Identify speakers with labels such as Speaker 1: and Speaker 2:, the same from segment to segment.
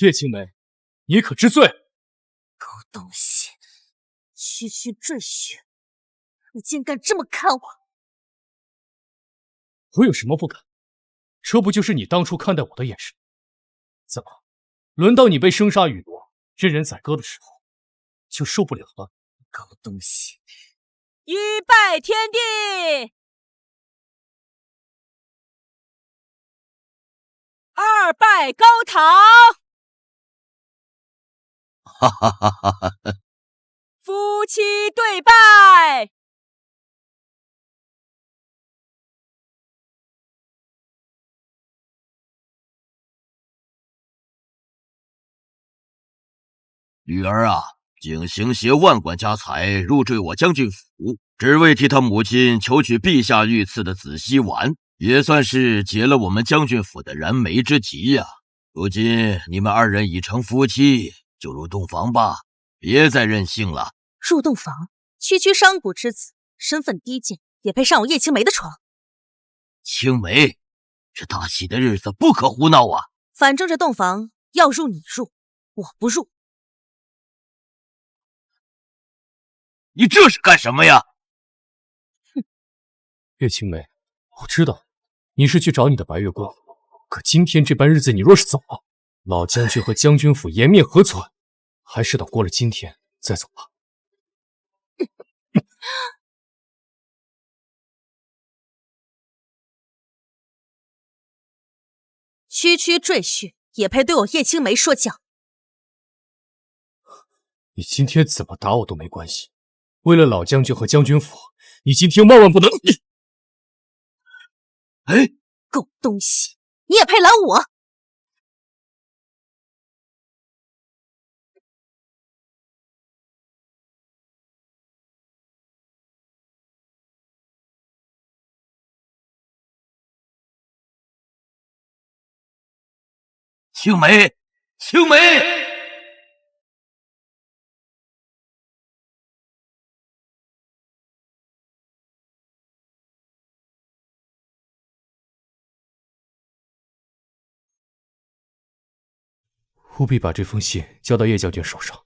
Speaker 1: 叶青梅，你可知罪？
Speaker 2: 狗东西，区区赘婿，你竟敢这么看我！
Speaker 1: 我有什么不敢？这不就是你当初看待我的眼神？怎么，轮到你被生杀予夺、任人宰割的时候，就受不了了？
Speaker 2: 狗东西！
Speaker 3: 一拜天地，二拜高堂。
Speaker 4: 哈哈哈哈哈！
Speaker 3: 夫妻对拜。
Speaker 4: 女儿啊，景行携万贯家财入赘我将军府，只为替他母亲求取陛下御赐的紫溪丸，也算是解了我们将军府的燃眉之急呀。如今你们二人已成夫妻，就入洞房吧，别再任性了。
Speaker 2: 入洞房？区区商贾之子，身份低贱，也配上我叶青梅的床？
Speaker 4: 青梅，这大喜的日子不可胡闹啊！
Speaker 2: 反正这洞房要入你入，我不入。
Speaker 4: 你这是干什么呀？
Speaker 2: 哼！
Speaker 1: 叶青梅，我知道你是去找你的白月光，可今天这般日子，你若是走了，老将军和将军府颜面何存？还是等过了今天再走吧。
Speaker 2: 区区赘婿也配对我叶青梅说教？
Speaker 1: 你今天怎么打我都没关系，为了老将军和将军府，你今天万万不能……
Speaker 4: 哎，
Speaker 2: 狗东西，你也配拦我？
Speaker 4: 青梅，青梅！
Speaker 1: 务必把这封信交到叶将军手上。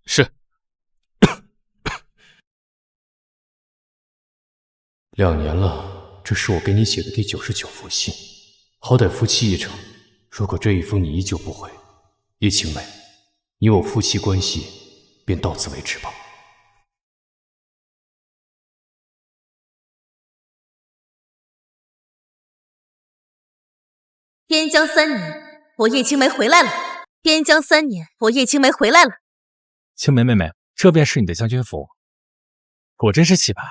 Speaker 1: 是。2年了，这是我给你写的第99封信，好歹夫妻一场。如果这一封你依旧不回，叶青梅，你我夫妻关系便到此为止吧。
Speaker 2: 边疆3年，我叶青梅回来了。边疆3年，我叶青梅回来了。
Speaker 5: 青梅妹妹，这便是你的将军府，果真是气派。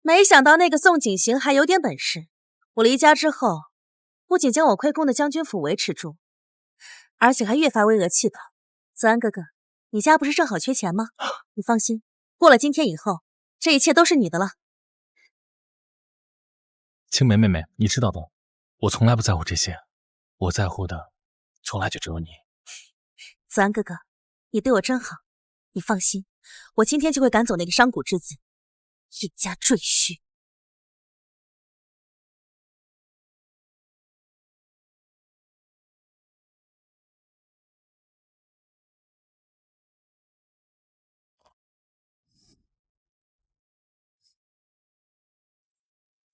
Speaker 2: 没想到那个宋景行还有点本事。我离家之后，不仅将我亏空的将军府维持住，而且还越发巍峨气派。子安哥哥，你家不是正好缺钱吗？你放心，过了今天以后，这一切都是你的了。
Speaker 5: 青梅妹妹，你知道的，我从来不在乎这些，我在乎的从来就只有你。
Speaker 2: 子安哥哥，你对我真好。你放心，我今天就会赶走那个商贾之子，叶家赘婿。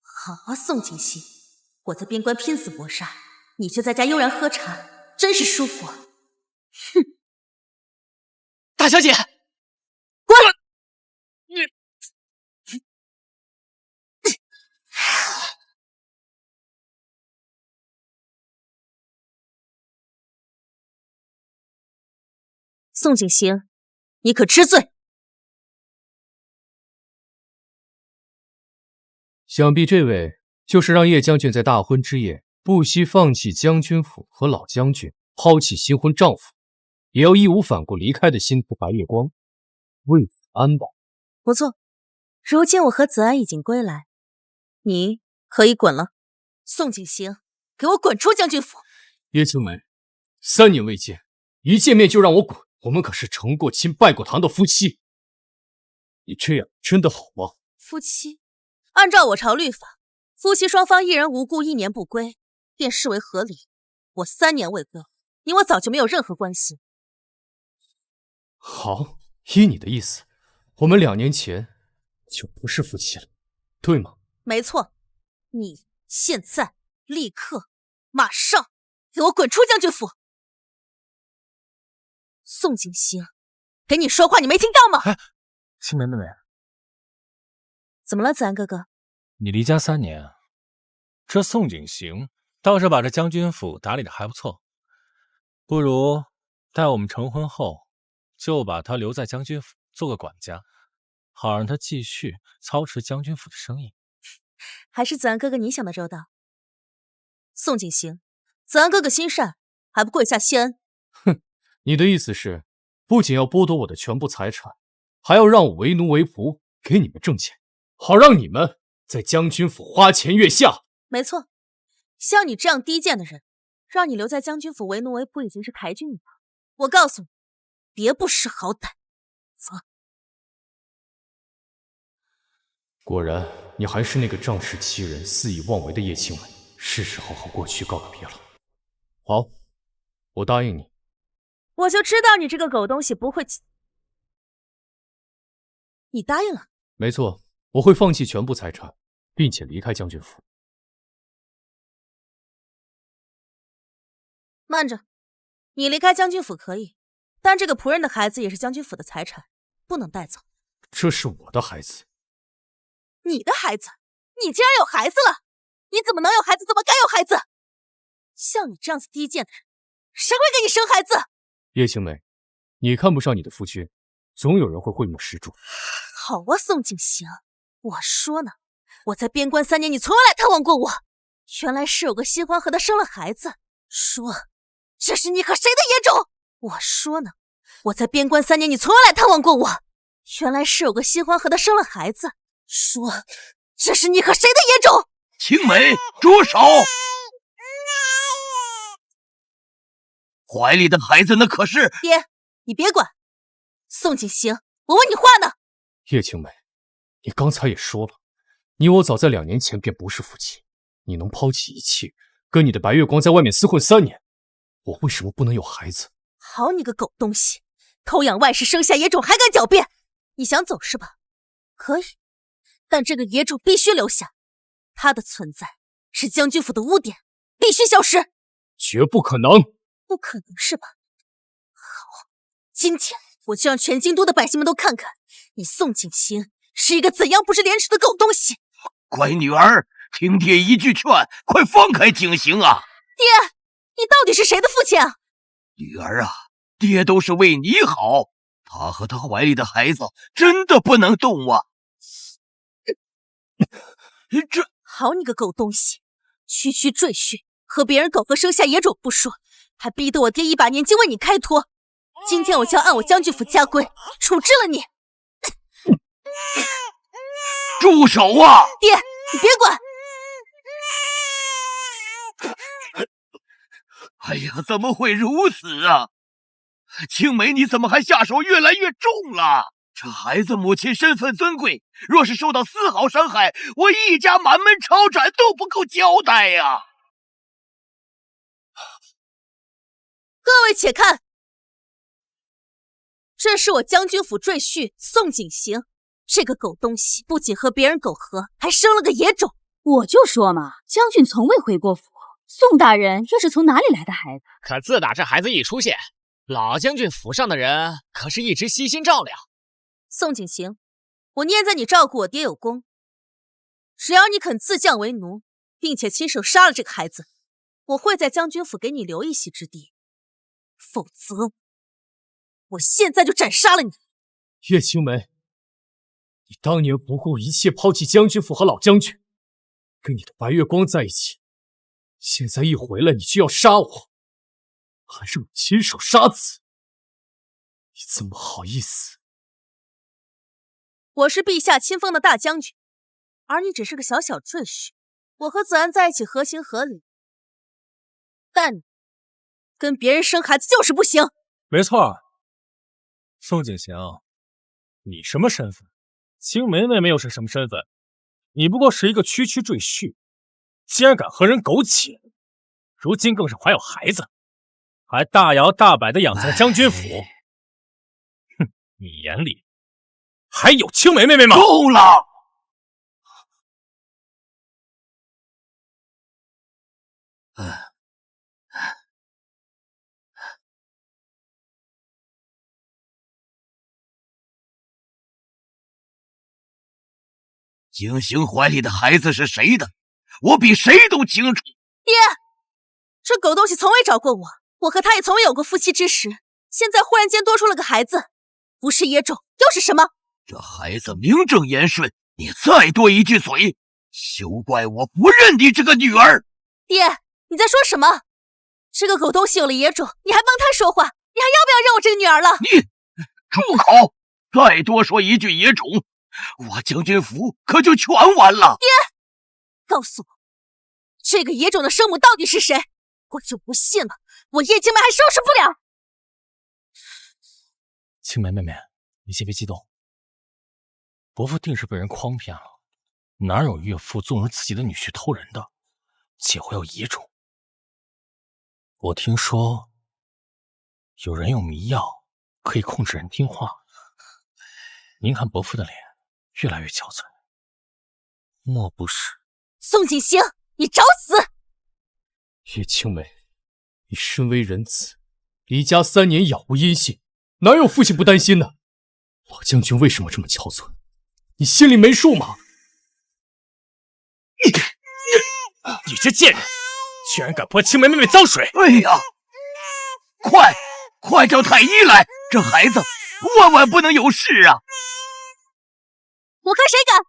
Speaker 2: 好啊，宋景行，我在边关拼死搏杀，你却在家悠然喝茶，真是舒服啊！哼！
Speaker 3: 大小姐，
Speaker 2: 滚！宋景行，你可知罪？
Speaker 1: 想必这位就是让叶将军在大婚之夜不惜放弃将军府和老将军，抛弃新婚丈夫，也要义无反顾离开的心腹白月光，魏子安吧？
Speaker 2: 不错，如今我和子安已经归来，你可以滚了。宋景行，给我滚出将军府！
Speaker 1: 叶青梅，3年未见，一见面就让我滚，我们可是成过亲、拜过堂的夫妻，你这样真的好吗？
Speaker 2: 夫妻？按照我朝律法，夫妻双方一人无故1年不归，便视为合理。我3年未归，你我早就没有任何关系。
Speaker 1: 好，依你的意思，我们2年前就不是夫妻了，对吗？
Speaker 2: 没错，你现在立刻马上给我滚出将军府！宋景行，给你说话你没听到吗？
Speaker 5: 青梅妹妹，
Speaker 2: 怎么了，子安哥哥？
Speaker 5: 你离家3年，这宋景行倒是把这将军府打理的还不错，不如待我们成婚后，就把他留在将军府做个管家，好让他继续操持将军府的生意。
Speaker 2: 还是子安哥哥你想的周到。宋景行，子安哥哥心善，还不跪下谢恩？
Speaker 1: 哼，你的意思是，不仅要剥夺我的全部财产，还要让我为奴为仆，给你们挣钱，好让你们在将军府花前月下？没错，像你这样低贱的人，让你留在将军府为奴为仆已经是抬举你了。我告诉你，别不识好歹。走。果然，你还是那个仗势欺人、肆意妄为的叶青梅，是时候和过去告个别了。好，我答应你。我就知道你这个狗东西不会。你答应了？没错，我会放弃全部财产，并且离开将军府。慢着，你离开将军府可以，但这个仆人的孩子也是将军府的财产，不能带走。这是我的孩子。你的孩子？你竟然有孩子了？你怎么能有孩子？怎么敢有孩子？像你这样子低贱的人，谁会给你生孩子？叶青梅，你看不上你的夫君，总有人会讳莫识主。好啊，宋景行，我说呢，我在边关3年，你从未来探望过我，原来是有个新欢和他生了孩子。说，这是你和谁的野种？我说呢，我在边关3年，你从未来探望过我，原来是有个新欢和他生了孩子。说，这是你和谁的野种？
Speaker 4: 青梅，住手！怀里的孩子那可是……
Speaker 2: 爹，你别管。宋景行，我问你话呢。叶青梅，你刚才也说了，你我早在2年前便不是夫妻，你能抛弃一切，跟你的白月光在外面厮混3年，我为什么不能有孩子？好你个狗东西，偷养外室生下野种还敢狡辩？你想走是吧？可以，但这个野种必须留下，它的存在是将军府的污点，必须消失。绝不可能。不可能是吧？好，今天我就让全京都的百姓们都看看，你宋景行是一个怎样不知廉耻的狗东西。
Speaker 4: 乖女儿，听爹一句劝，快放开景行啊！
Speaker 2: 爹，你到底是谁的父亲啊？
Speaker 4: 女儿啊，爹都是为你好，他和他怀里的孩子真的不能动啊！这
Speaker 2: 好你个狗东西，区区赘婿，和别人苟合生下野种不说，还逼得我爹一把年纪为你开脱。今天我就要按我将军府家规处置了你。
Speaker 4: 住手啊！
Speaker 2: 爹，你别管。
Speaker 4: 哎呀，怎么会如此啊？青梅，你怎么还下手越来越重了？这孩子母亲身份尊贵，若是受到丝毫伤害，我一家满门抄斩都不够交代呀！
Speaker 2: 各位且看，这是我将军府赘婿宋景行，这个狗东西不仅和别人苟合，还生了个野种。
Speaker 6: 我就说嘛，将军从未回过府，宋大人又是从哪里来的孩子？
Speaker 3: 可自打这孩子一出现，老将军府上的人可是一直悉心照料。
Speaker 2: 宋景行，我念在你照顾我爹有功，只要你肯自降为奴，并且亲手杀了这个孩子，我会在将军府给你留一席之地。否则，我现在就斩杀了你。
Speaker 1: 叶青梅，你当年不顾一切抛弃将军府和老将军，跟你的白月光在一起，现在一回来你就要杀我，还让我亲手杀子，你怎么好意思？我是陛下亲封的大将军，而你只是个小小赘婿。我和子安在一起合情合理，但你跟别人生孩子就是不行。
Speaker 5: 没错，宋景行，你什么身份？青梅妹妹又是什么身份？你不过是一个区区赘婿，竟然敢和人苟且，如今更是怀有孩子，还大摇大摆地养在将军府。哼，你眼里还有青梅妹妹吗？
Speaker 4: 够了！景行怀里的孩子是谁的？我比谁都清楚。
Speaker 2: 爹，这狗东西从未找过我，我和他也从未有过夫妻之实。现在忽然间多出了个孩子，不是野种又是什么？
Speaker 4: 这孩子名正言顺，你再多一句嘴，休怪我不认你这个女儿。
Speaker 2: 爹，你在说什么？这个狗东西有了野种，你还帮他说话？你还要不要认我这个女儿了？
Speaker 4: 你住口！再多说一句野种，我将军府可就全完了。
Speaker 2: 爹，告诉我，这个野种的生母到底是谁？我就不信了，我叶青梅还收拾不了。
Speaker 5: 青梅妹妹，你先别激动，伯父定是被人诓骗了，哪有岳父纵容自己的女婿偷人的，且会有野种？我听说有人用迷药可以控制人听话。您看伯父的脸越来越憔悴，莫不是……
Speaker 2: 宋锦行，你找死！
Speaker 1: 叶青梅，你身为人子，离家3年杳无音信，哪有父亲不担心呢？老将军为什么这么憔悴？你心里没数吗？
Speaker 5: 你这贱人，居然敢泼青梅妹妹脏水！
Speaker 4: 哎呀，快叫太医来！这孩子万万不能有事啊！
Speaker 2: 我看谁敢！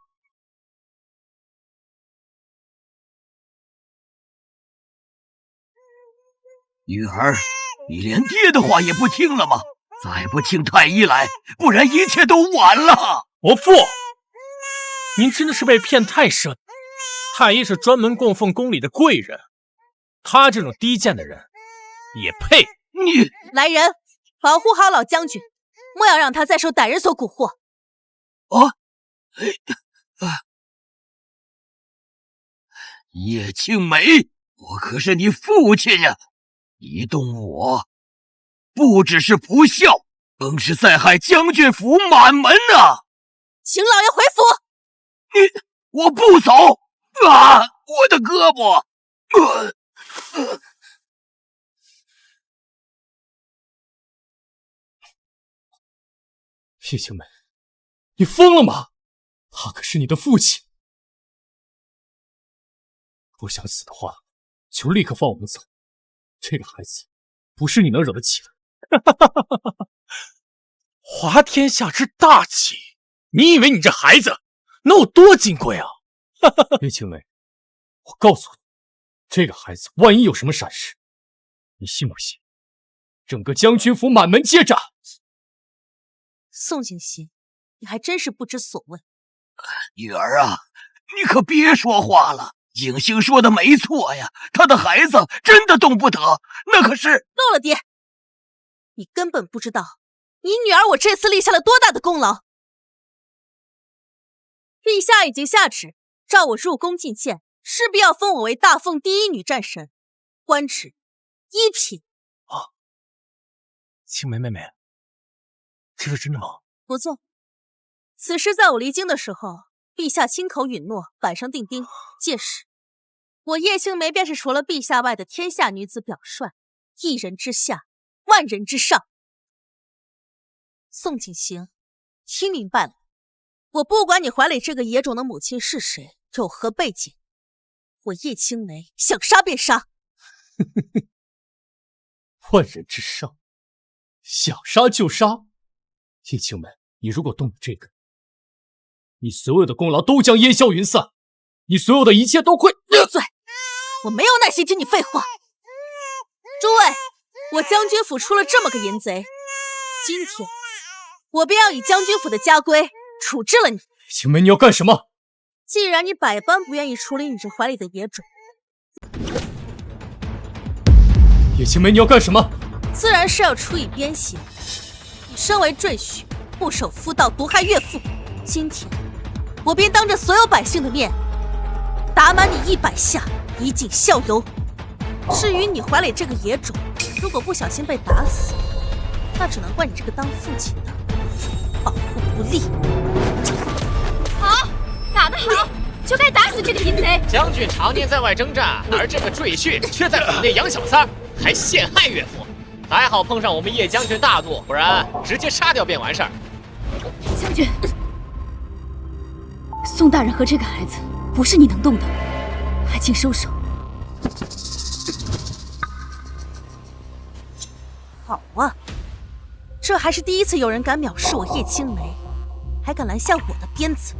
Speaker 4: 女儿，你连爹的话也不听了吗？再不请太医来，不然一切都晚了。
Speaker 5: 伯父，您真的是被骗太深。太医是专门供奉宫里的贵人，他这种低贱的人也配？
Speaker 4: 你
Speaker 2: 来人，保护好老将军，莫要让他再受歹人所蛊惑。
Speaker 4: 叶青梅，我可是你父亲呀！你动我，不只是不孝，更是在害将军府满门啊！
Speaker 2: 请老爷回府。
Speaker 4: 我不走啊！我的胳膊！
Speaker 1: 叶青梅，你疯了吗？他可是你的父亲。不想死的话，就立刻放我们走。这个孩子不是你能惹得起的。
Speaker 5: 滑天下之大稽，你以为你这孩子能有多金贵啊？
Speaker 1: 叶青梅，我告诉你，这个孩子万一有什么闪失，你信不信整个将军府满门皆斩？
Speaker 2: 宋景行，你还真是不知所谓。
Speaker 4: 女儿啊，你可别说话了。景行说的没错呀，他的孩子真的动不得，那可是……
Speaker 2: 够了，爹！你根本不知道，你女儿我这次立下了多大的功劳。陛下已经下旨，召我入宫觐见，势必要封我为大凤第一女战神，官职1品。
Speaker 5: 青梅妹妹，这是真的吗？
Speaker 2: 不错，此事在我离京的时候，陛下亲口允诺，板上钉钉。届时，我叶青梅便是除了陛下外的天下女子表率，一人之下，万人之上。宋景行，听明白了，我不管你怀里这个野种的母亲是谁，有何背景，我叶青梅想杀便杀。
Speaker 1: 万人之上，想杀就杀。叶青梅，你如果动了这个，你所有的功劳都将烟消云散，你所有的一切都会……
Speaker 2: 闭嘴！我没有耐心听你废话。诸位，我将军府出了这么个淫贼，今天我便要以将军府的家规处置了你。
Speaker 1: 青梅，你要干什么？
Speaker 2: 既然你百般不愿意处理你这怀里的野种，
Speaker 1: 叶青梅，你要干什么？
Speaker 2: 自然是要处以鞭刑。你身为赘婿，不守妇道，毒害岳父，今天我便当着所有百姓的面，打满你100下，以儆效尤。至于你怀里这个野种，如果不小心被打死，那只能怪你这个当父亲的保护不力。
Speaker 6: 好，打得好，就该打死这个淫贼。
Speaker 3: 将军常年在外征战，而这个赘婿却在府内养小三儿，还陷害岳父。还好碰上我们叶将军大度，不然直接杀掉便完事儿。
Speaker 6: 将军，宋大人和这个孩子不是你能动的，还请收手。
Speaker 2: 好啊，这还是第一次有人敢藐视我叶青梅，还敢拦下我的鞭子。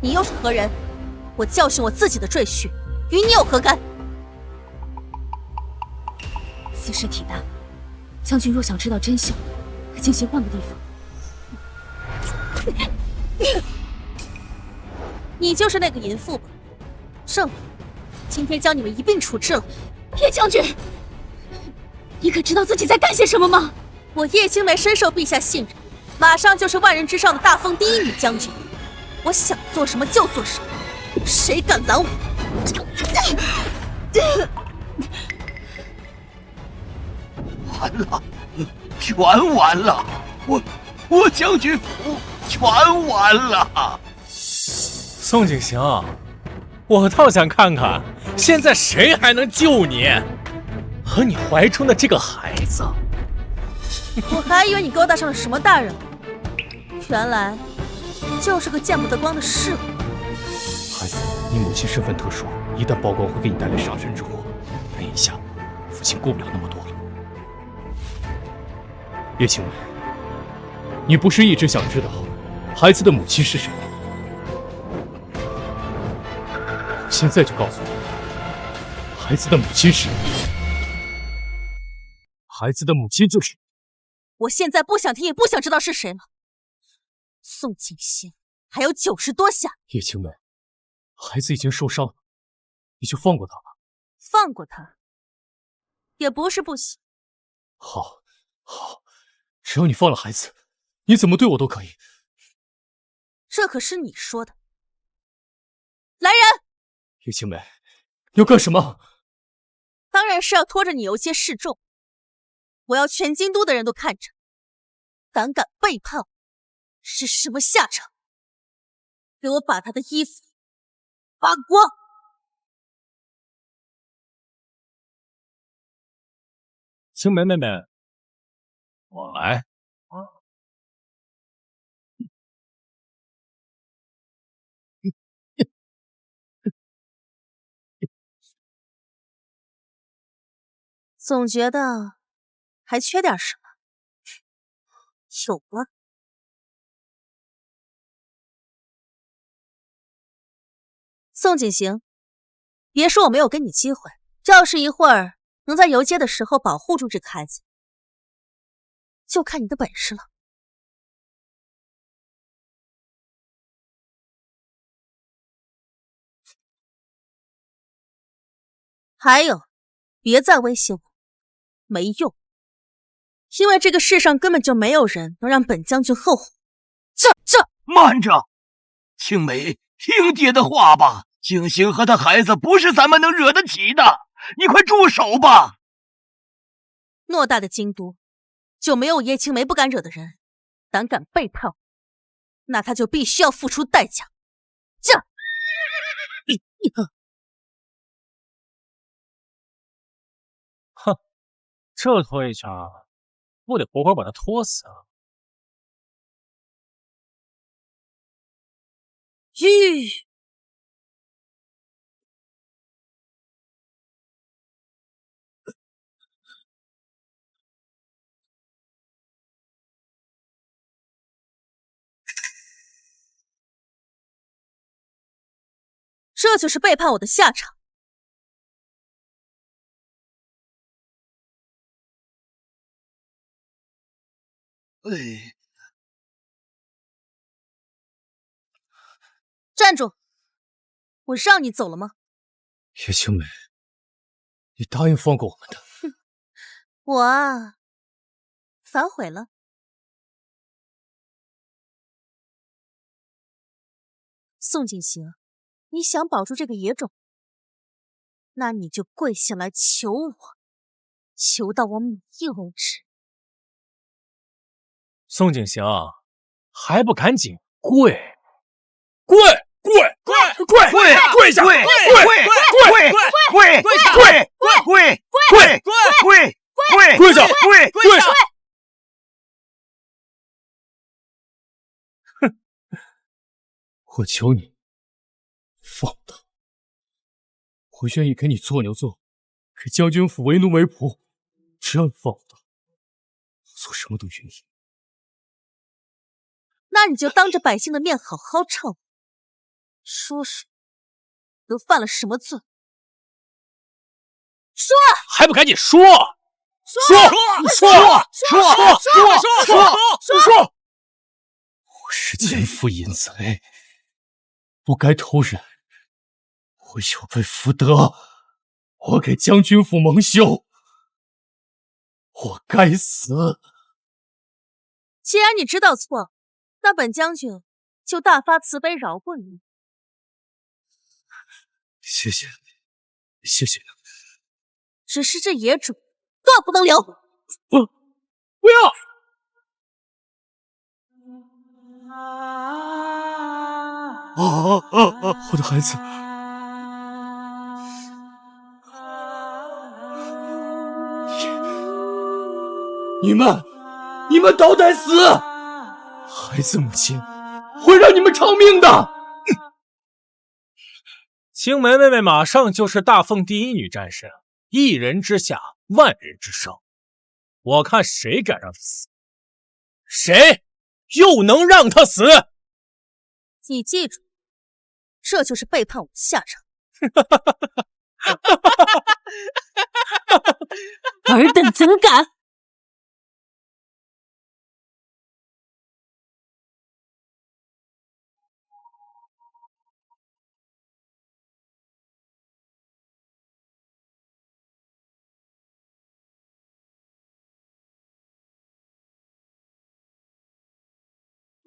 Speaker 2: 你又是何人？我教训我自己的赘婿，与你有何干？
Speaker 6: 此事体大，将军若想知道真相，请先换个地方。
Speaker 2: 你就是那个淫妇吧？正了，今天将你们一并处置了。
Speaker 6: 叶将军，你可知道自己在干些什么吗？
Speaker 2: 我叶青梅深受陛下信任，马上就是万人之上的大封第一女将军，我想做什么就做什么，谁敢拦我？
Speaker 4: 完了，全完了！我将军府全完了！
Speaker 5: 宋景行，我倒想看看，现在谁还能救你和你怀中的这个孩子。
Speaker 2: 我还以为你勾搭上了什么大人，原来就是个见不得光的侍卫。
Speaker 1: 孩子，你母亲身份特殊，一旦曝光会给你带来杀身之祸。忍一下，父亲顾不了那么多了。叶青梅，你不是一直想知道孩子的母亲是谁吗？现在就告诉你，孩子的母亲是……孩子的母亲就是……
Speaker 2: 我现在不想听，也不想知道是谁了。宋景行还有90多下。
Speaker 1: 叶青梅，孩子已经受伤了，你就放过他吧。
Speaker 2: 放过他，也不是不行。
Speaker 1: 好，好，只要你放了孩子，你怎么对我都可以。
Speaker 2: 这可是你说的。来人！
Speaker 1: 叶青梅，你要干什么？
Speaker 2: 当然是要拖着你游街示众。我要全京都的人都看着，胆敢背叛我，是什么下场？给我把他的衣服扒光！
Speaker 5: 青梅妹妹，我来。
Speaker 2: 总觉得还缺点什么。有吗？宋景行，别说我没有给你机会，要是一会儿能在游街的时候保护住这个孩子，就看你的本事了。还有，别再威胁我，没用，因为这个世上根本就没有人能让本将军后悔。这
Speaker 4: 慢着，青梅，听爹的话吧，景行和他孩子不是咱们能惹得起的，你快住手吧！
Speaker 2: 偌大的京都，就没有叶青梅不敢惹的人，胆敢背叛我，那他就必须要付出代价。
Speaker 5: 哼，这拖一下，不得活活把他拖死啊！
Speaker 2: 吁！这就是背叛我的下场。站住！我让你走了吗？
Speaker 1: 叶青梅，你答应放过我们的。
Speaker 2: 我啊，反悔了。宋景行，你想保住这个野种，那你就跪下来求我。求到我满意为止。
Speaker 5: 宋景行，还不赶紧跪！
Speaker 4: 跪下！跪下！
Speaker 1: 哼！我求你放他，我愿意给你做牛做马，给将军府为奴为仆，只要你放他，做什么都愿意。
Speaker 2: 那你就当着百姓的面好好唱我，说说都犯了什么罪？说！
Speaker 5: 还不赶紧说！
Speaker 1: 我是奸夫淫贼，不该偷人，我有悖福德，我给将军府蒙羞，我该死。
Speaker 2: 既然你知道错，那本将军就大发慈悲饶过你。
Speaker 1: 谢谢，谢谢。
Speaker 2: 只是这野种断不能留。
Speaker 1: 不要！我的孩子！你们都得死！孩子母亲会让你们偿命的。
Speaker 5: 青梅妹妹马上就是大凤第一女战士，一人之下，万人之上。我看谁敢让她死，谁又能让她死？
Speaker 2: 你记住，这就是背叛我的下场。尔等怎敢！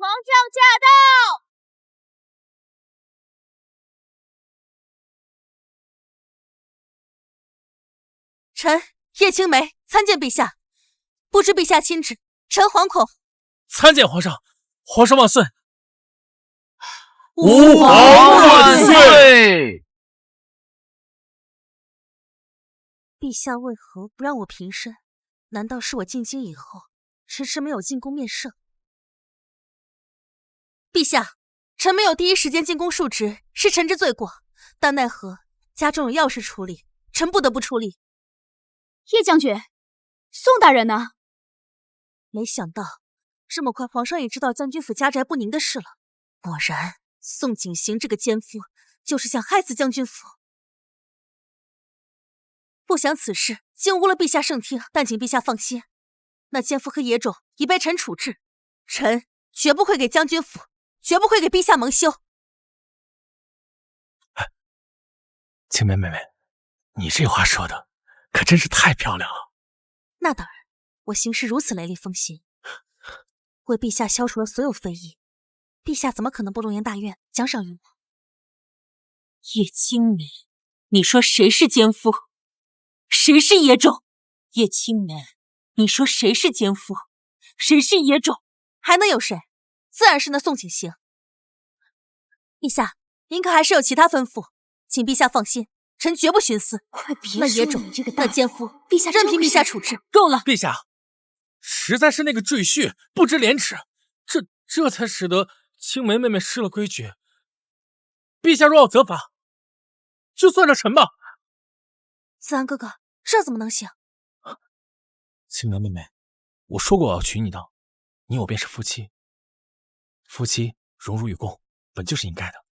Speaker 2: 皇上驾到！臣叶青梅参见陛下，不知陛下亲旨，臣惶恐。
Speaker 5: 参见皇上，皇上万岁！
Speaker 4: 吾皇万岁！
Speaker 2: 陛下为何不让我平身？难道是我进京以后迟迟没有进宫面圣？陛下，臣没有第一时间进宫述职，是臣之罪过，但奈何家中有要事处理，臣不得不出力。
Speaker 6: 叶将军，宋大人呢？
Speaker 2: 没想到这么快，皇上也知道将军府家宅不宁的事了。果然，宋景行这个奸夫就是想害死将军府。不想此事竟污了陛下圣听，但请陛下放心，那奸夫和野种已被臣处置，臣绝不会给将军府，绝不会给陛下蒙羞。
Speaker 5: 青梅妹妹，你这话说的可真是太漂亮了。
Speaker 2: 那当然，我行事如此雷厉风行，为陛下消除了所有非议，陛下怎么可能不龙颜大悦，奖赏于我？
Speaker 7: 叶青梅，你说谁是奸夫？谁是野种？叶青梅，你说谁是奸夫？谁是野种？
Speaker 2: 还能有谁？自然是那宋景行。陛下，您可还是有其他吩咐？请陛下放心，臣绝不徇私。
Speaker 7: 快别
Speaker 2: 那野种，那奸夫，
Speaker 7: 陛下
Speaker 2: 任凭陛下处置。
Speaker 7: 够了，
Speaker 5: 陛下，实在是那个赘婿不知廉耻，这才使得青梅妹妹失了规矩。陛下若要责罚，就算着臣吧。
Speaker 2: 子安哥哥，这怎么能行？
Speaker 5: 青梅妹妹，我说过我要娶你的，你我便是夫妻，夫妻荣辱与共，本就是应该的。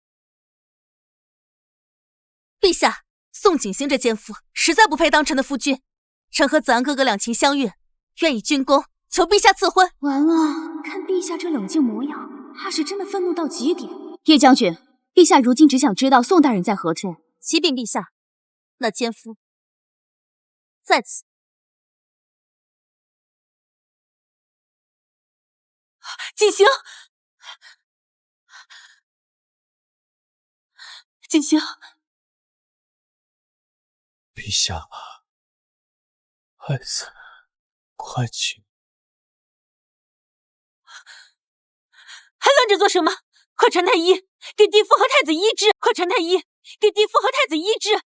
Speaker 2: 陛下，宋景行这奸夫实在不配当臣的夫君，臣和子安哥哥两情相悦，愿以军功求陛下赐婚。
Speaker 6: 完了，看陛下这冷静模样，怕是真的愤怒到极点。叶将军，陛下如今只想知道宋大人在何处。
Speaker 2: 启禀陛下，那奸夫在此。
Speaker 7: 景行，景行，
Speaker 1: 陛下，
Speaker 5: 孩子，快请！
Speaker 7: 还愣着做什么？快传太医，给地夫和太子医治！快传太医，给地夫和太子医治！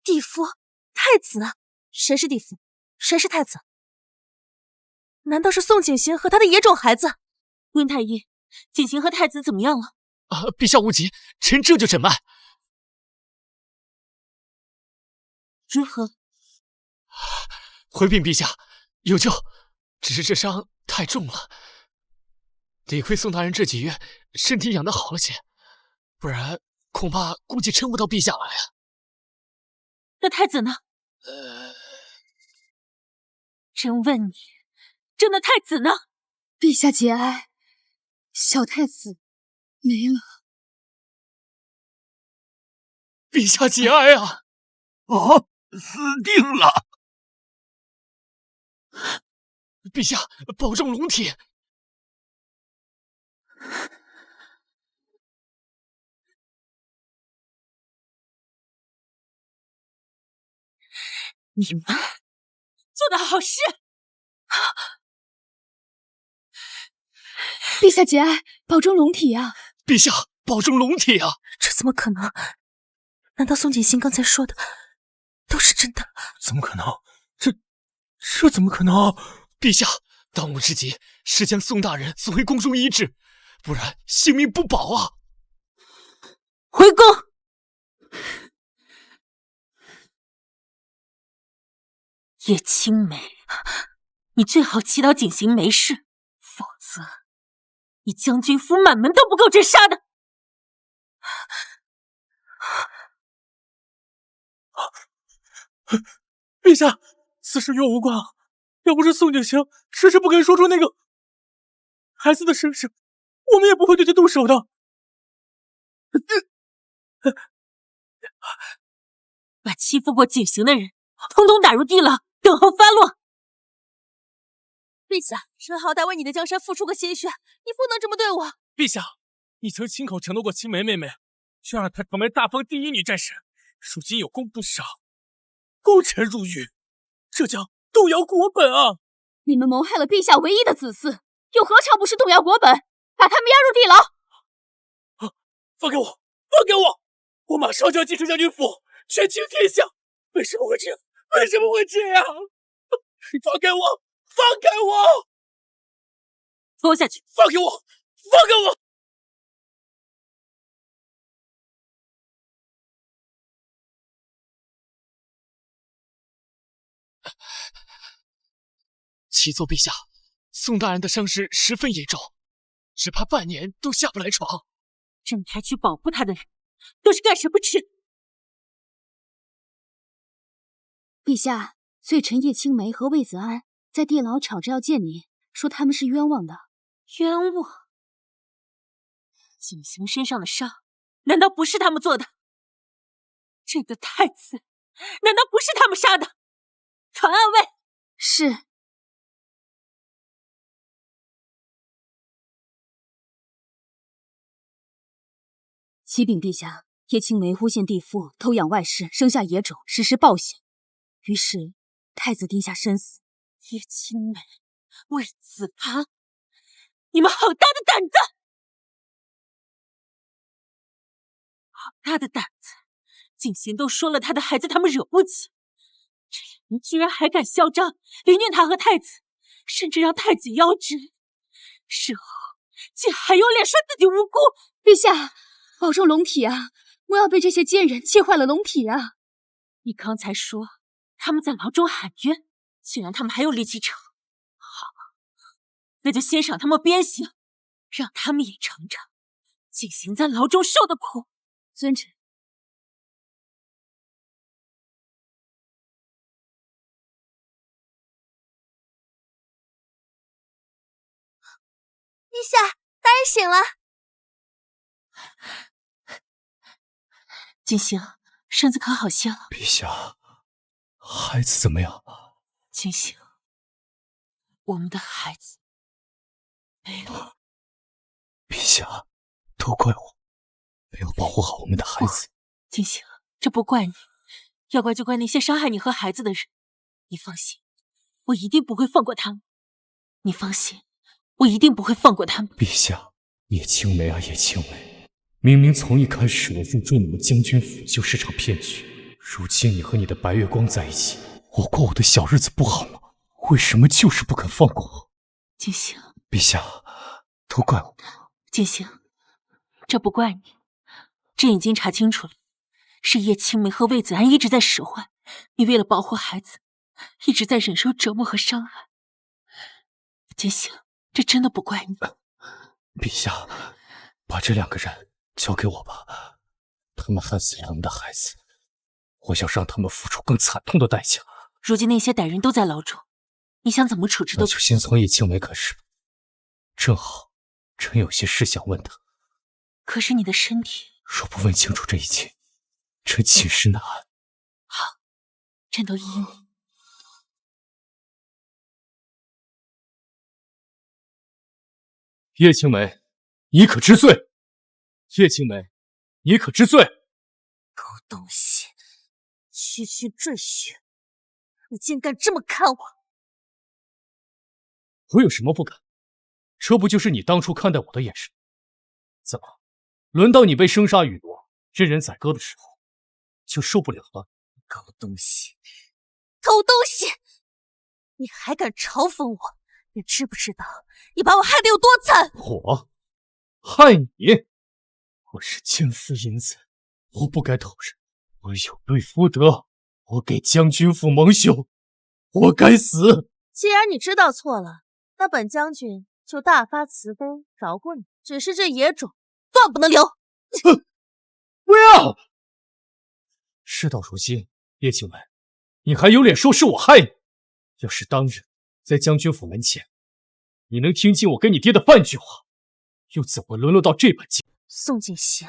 Speaker 2: 地夫、太子，谁是地夫？谁是太子？难道是宋景行和他的野种孩子？
Speaker 7: 温太医，景行和太子怎么样了？
Speaker 3: 陛下无急，臣这就诊脉。
Speaker 7: 如何？
Speaker 3: 回禀陛下，有救，只是这伤太重了，得亏宋大人这几月身体养得好了些，不然恐怕估计撑不到陛下来啊。
Speaker 7: 那太子呢？朕问你，朕的太子呢？
Speaker 6: 陛下节哀，小太子没了。
Speaker 3: 陛下节哀啊！
Speaker 4: 啊，死定了！
Speaker 3: 陛下保重龙体。
Speaker 7: 你们做的好事！
Speaker 6: 陛下节哀，保重龙体啊！
Speaker 3: 陛下保重龙体啊！
Speaker 2: 这怎么可能？难道宋景行刚才说的都是真的？
Speaker 5: 怎么可能？这怎么可能？
Speaker 3: 陛下，当务之急是将宋大人送回宫中医治，不然性命不保啊！
Speaker 7: 回宫。叶青梅，你最好祈祷景行没事，否则你将军府满门都不够朕杀的。
Speaker 5: 陛下，此事与我无关啊！要不是宋景行迟迟不肯说出那个孩子的身世，我们也不会对他动手的。
Speaker 7: 把欺负过景行的人，统统打入地牢，等候发落。
Speaker 2: 陛下，臣好歹为你的江山付出个心血，你不能这么对我。
Speaker 5: 陛下，你曾亲口承诺过青梅妹妹，要让她成为大方第一女战神，如今有功不赏，功臣入狱，这将动摇国本啊！
Speaker 6: 你们谋害了陛下唯一的子嗣，又何尝不是动摇国本？把他们押入地牢！
Speaker 5: 放开我！放开我！我马上就要进出将军府，权倾天下。为什么会这样？为什么会这样？放开我！放开我！
Speaker 7: 拖下去！
Speaker 5: 放开我！放开我！
Speaker 3: 启奏陛下，宋大人的伤势十分严重，只怕半年都下不来床。
Speaker 7: 朕派去保护他的人，都是干什么吃？
Speaker 6: 陛下，罪臣叶青梅和魏子安在地牢吵着要见您，说他们是冤枉的。
Speaker 7: 冤枉？景行身上的伤，难道不是他们做的？这个太子，难道不是他们杀的？传暗卫。
Speaker 6: 是。启禀陛下，叶青梅诬陷地父偷养外室，生下野种，实施暴行，于是太子定下身死。
Speaker 7: 叶青梅、魏子安，你们好大的胆子！好大的胆子！景行都说了他的孩子他们惹不起，这人居然还敢嚣张，凌虐他和太子，甚至让太子夭折，事后竟还有脸说自己无辜！
Speaker 6: 陛下，保重龙体啊！莫要被这些奸人气坏了龙体啊！
Speaker 7: 你刚才说他们在牢中喊冤，既然他们还有力气吵，好，那就先赏他们鞭刑，让他们也尝尝景行在牢中受的苦。
Speaker 6: 遵旨。
Speaker 2: 陛下，大人醒了。
Speaker 7: 景行，身子可好些了？
Speaker 1: 陛下，孩子怎么样？
Speaker 7: 景行，我们的孩子没了。
Speaker 1: 陛下，都怪我，没有保护好我们的孩子。
Speaker 7: 景行，这不怪你，要怪就怪那些伤害你和孩子的人。你放心，我一定不会放过他们。你放心，我一定不会放过他们。
Speaker 1: 陛下，叶青梅啊，叶青梅，明明从一开始我入赘你们将军府就是场骗局，如今你和你的白月光在一起，我过我的小日子不好吗？为什么就是不肯放过我？
Speaker 7: 金星，
Speaker 1: 陛下，都怪我。
Speaker 7: 金星，这不怪你，朕已经查清楚了，是叶青梅和魏子安一直在使唤你，为了保护孩子，一直在忍受折磨和伤害。金星，这真的不怪你。
Speaker 1: 陛下，把这2个人交给我吧，他们害死了我们的孩子，我要让他们付出更惨痛的代价。
Speaker 7: 如今那些歹人都在牢中，你想怎么处置都可以。
Speaker 1: 那就先从叶青梅开始吧，正好朕有些事想问他。
Speaker 7: 可是你的身体……
Speaker 1: 若不问清楚这一切，朕寝食难安。
Speaker 7: 好，朕都依你。
Speaker 1: 叶青梅，你可知罪？叶青梅，你可知罪？
Speaker 2: 狗东西，区区赘婿，你竟敢这么看我！
Speaker 1: 我有什么不敢？这不就是你当初看待我的眼神？怎么，轮到你被生杀予夺、任人宰割的时候，就受不了了？
Speaker 2: 狗东西，狗东西，你还敢嘲讽我？你知不知道你把我害得有多惨？
Speaker 1: 我害你？我是奸夫淫子，我不该投人，我有对夫德，我给将军府蒙羞，我该死。
Speaker 2: 既然你知道错了，那本将军就大发慈悲饶过你。只是这野种断不能留。
Speaker 1: 不要！事到如今，叶青梅，你还有脸说是我害你？要是当日在将军府门前，你能听进我跟你爹的半句话，又怎会沦落到这般境？
Speaker 2: 宋锦行，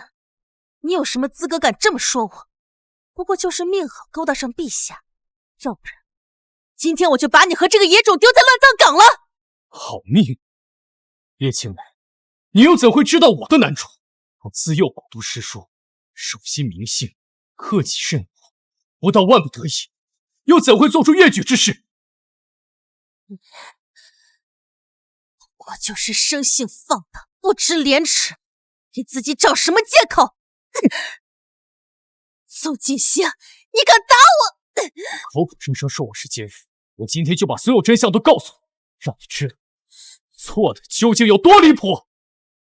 Speaker 2: 你有什么资格敢这么说我？不过就是命好勾搭上陛下，要不然今天我就把你和这个野种丢在乱葬岗了。
Speaker 1: 好命！叶青梅，你又怎会知道我的难处？我自幼饱读诗书，守心明性，克己慎我，不到万不得已，又怎会做出越矩之事？
Speaker 2: 不过就是生性放荡，不知廉耻，给自己找什么借口？宋锦行，你敢打我！
Speaker 1: 口口声声说我是奸夫，我今天就把所有真相都告诉你，让你知道错的究竟有多离谱。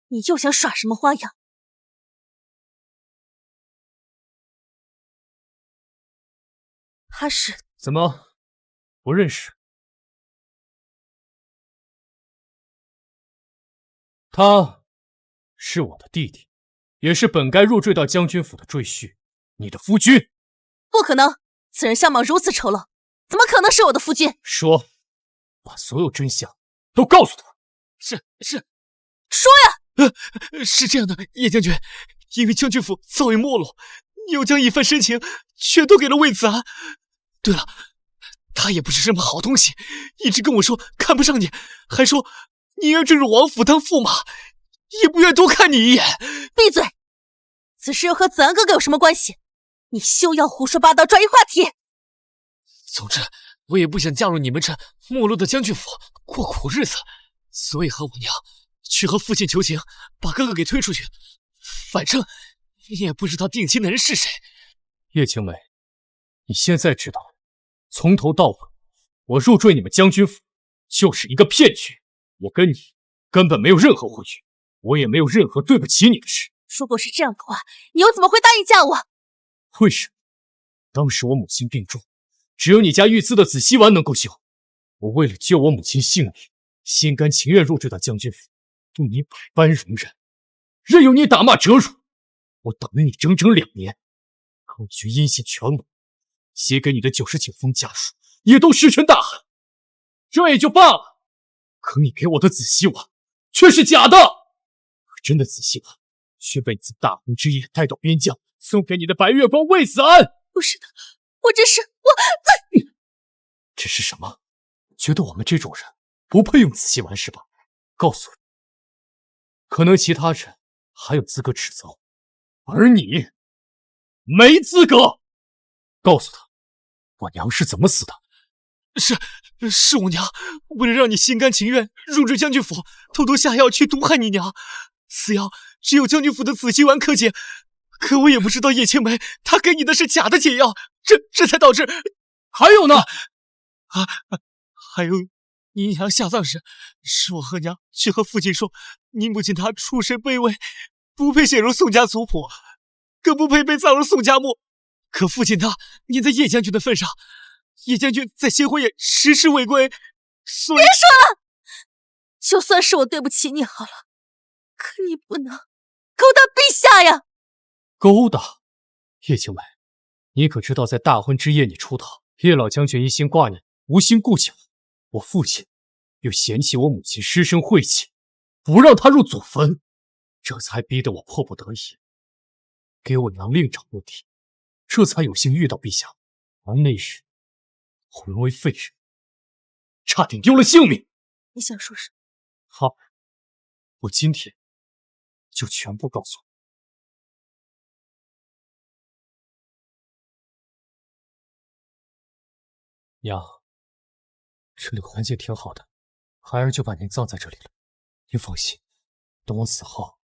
Speaker 2: 你又想耍什么花样？他是
Speaker 1: 怎么不认识？他是我的弟弟，也是本该入赘到将军府的赘婿，你的夫君。
Speaker 2: 不可能，此人相貌如此丑陋，怎么可能是我的夫君？
Speaker 1: 说，把所有真相都告诉他。
Speaker 3: 是，
Speaker 2: 说呀！
Speaker 3: 是这样的，叶将军，因为将军府早已没落，你又将一番深情全都给了魏子安。对了，他也不是什么好东西，一直跟我说看不上你，还说宁愿坠入王府当驸马，也不愿多看你一眼。
Speaker 2: 闭嘴！此事又和子安哥哥有什么关系？你休要胡说八道，转移话题。
Speaker 3: 总之，我也不想嫁入你们这没落的将军府过苦日子，所以和我娘去和父亲求情，把哥哥给推出去。反正你也不知道定亲的人是谁。
Speaker 1: 叶青梅，你现在知道，从头到尾，我入赘你们将军府就是一个骗局。我跟你根本没有任何回去，我也没有任何对不起你的事。
Speaker 2: 如果是这样的话，你又怎么会答应嫁我？
Speaker 1: 为什么？当时我母亲病重，只有你家御赐的紫溪丸能够救。我为了救我母亲性命，心甘情愿入赘到将军府，对你百般容忍，任由你打骂折辱。我等了你整整2年，可我却阴险全无，写给你的99封家书也都石沉大海。这也就罢了，可你给我的紫溪丸却是假的，可真的紫溪丸却被你在大婚之夜带到边疆，送给你的白月光魏子安。
Speaker 2: 不是的，我这是
Speaker 1: 这是什么？觉得我们这种人不配用紫溪丸是吧？告诉你，可能其他人还有资格指责我，而你没资格。告诉他，我娘是怎么死的，
Speaker 3: 是我娘，为了让你心甘情愿入赘将军府，偷偷下药去毒害你娘。此药只有将军府的紫溪丸可解，可我也不知道叶青梅她给你的是假的解药，这才导致。
Speaker 1: 还有呢？
Speaker 3: 还有，你娘下葬时，是我和娘去和父亲说，你母亲她出身卑微，不配写入宋家族谱，更不配被葬入宋家墓。可父亲他念在叶将军的份上，叶将军在新婚也实施违规，所以
Speaker 2: 别说了，就算是我对不起你好了，可你不能勾搭陛下呀！
Speaker 1: 勾搭？叶青梅，你可知道在大婚之夜你出逃，叶老将军一心挂念，无心顾及我父亲又嫌弃我母亲师生晦气，不让她入祖坟，这才逼得我迫不得已给我娘另找目的，这才有幸遇到陛下。而那时沦为废人，差点丢了性命。
Speaker 2: 你想说什么？
Speaker 1: 好，我今天就全部告诉你。娘，这里环境挺好的，孩儿就把您葬在这里了。您放心，等我死后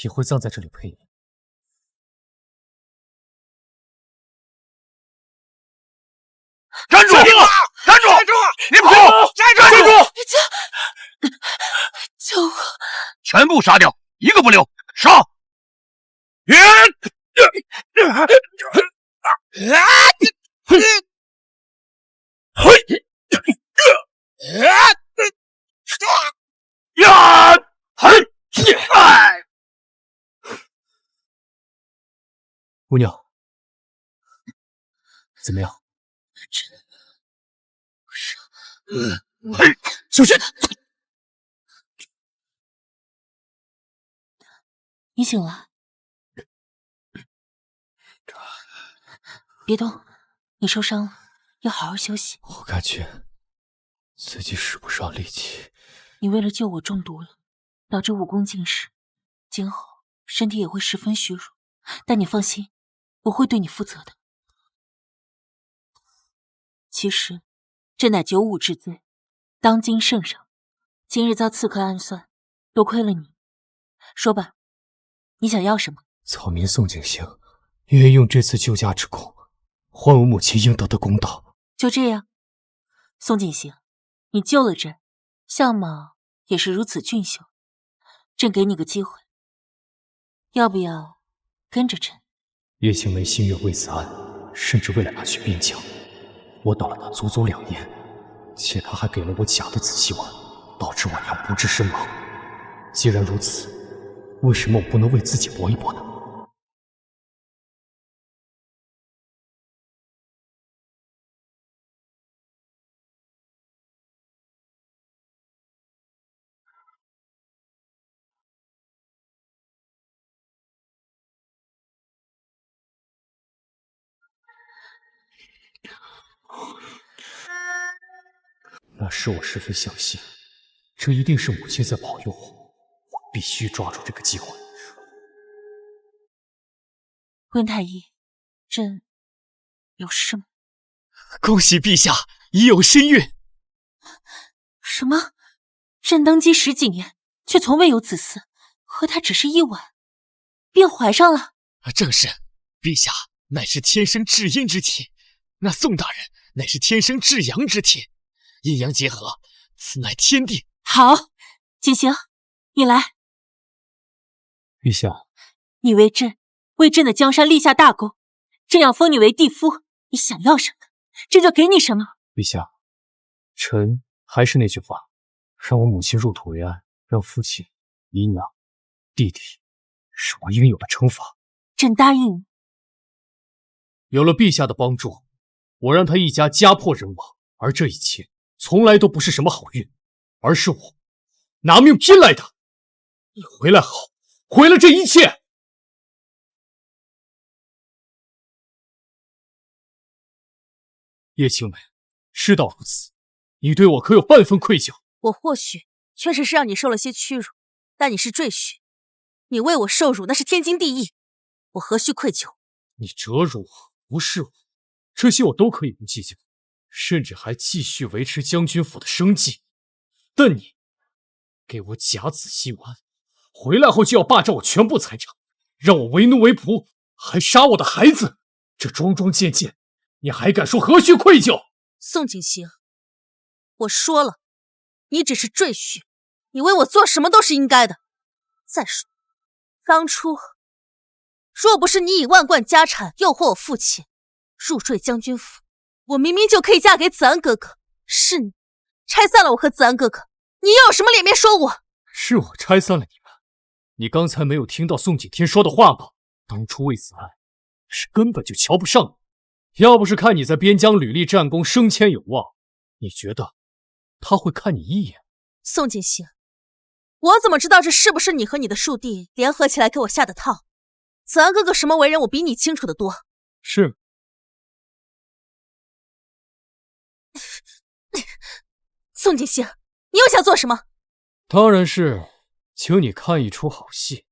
Speaker 1: 也会葬在这里陪您。
Speaker 4: 站住！站住！站住！你跑！站住！
Speaker 2: 救我！
Speaker 4: 全部杀掉，一个不留！杀！
Speaker 1: 姑娘，怎么样？
Speaker 7: 小心！你醒了，别动，你受伤了，要好好休息。
Speaker 1: 我感觉自己使不上力气。
Speaker 7: 你为了救我中毒了，导致武功尽失，今后身体也会十分虚弱。但你放心，我会对你负责的。其实，这乃九五之罪，当今圣上，今日遭刺客暗算，多亏了你。说吧，你想要什么？
Speaker 1: 草民宋景行愿意用这次救驾之功，还我母亲应得的公道。
Speaker 7: 就这样，宋景行，你救了朕，相貌也是如此俊秀，朕给你个机会，要不要跟着朕？
Speaker 1: 叶青梅心愿为此安，甚至为了拿去边疆，我等了她足足2年，且她还给了我假的紫气丸，导致我娘不治身亡。既然如此，为什么我不能为自己搏一搏呢？那时我十分相信，这一定是母亲在保佑我，我必须抓住这个机会。
Speaker 7: 温太医，朕有事吗？
Speaker 3: 恭喜陛下已有身孕。
Speaker 7: 什么？朕登基10几年，却从未有子嗣，和他只是一吻，便怀上了？
Speaker 3: 正是，陛下乃是天生至阴之体，那宋大人乃是天生至阳之体，阴阳结合，此乃天地。
Speaker 7: 好，景行，你来。
Speaker 1: 陛下，
Speaker 7: 你为朕的江山立下大功，朕要封你为帝夫，你想要什么，朕就给你什么。
Speaker 1: 陛下，臣还是那句话，让我母亲入土为安，让父亲、姨娘、弟弟是我应有的惩罚。
Speaker 7: 朕答应你。
Speaker 1: 有了陛下的帮助，我让他一家家破人亡，而这一切从来都不是什么好运，而是我拿命拼来的。你回来后，毁了这一切。叶青梅，事到如此，你对我可有半分愧疚？
Speaker 2: 我或许确实是让你受了些屈辱，但你是赘婿，你为我受辱那是天经地义，我何须愧疚？
Speaker 1: 你折辱我，无视我，这些我都可以不计较，甚至还继续维持将军府的生计。但你给我假子息丸，回来后就要霸占我全部财产，让我为奴为仆，还杀我的孩子，这桩桩件件，你还敢说何须愧疚？
Speaker 2: 宋景行，我说了，你只是赘婿，你为我做什么都是应该的。再说，当初若不是你以万贯家产诱惑我父亲入赘将军府，我明明就可以嫁给子安哥哥。是你拆散了我和子安哥哥，你又有什么脸面说我？
Speaker 1: 是我拆散了你们。你刚才没有听到宋景天说的话吗？当初魏子安是根本就瞧不上你，要不是看你在边疆屡立战功，升迁有望，你觉得他会看你一眼？
Speaker 2: 宋景行，我怎么知道这是不是你和你的庶弟联合起来给我下的套？子安哥哥什么为人，我比你清楚的多。
Speaker 1: 是。
Speaker 2: 宋景行，你又想做什么？
Speaker 1: 当然是请你看一出好戏。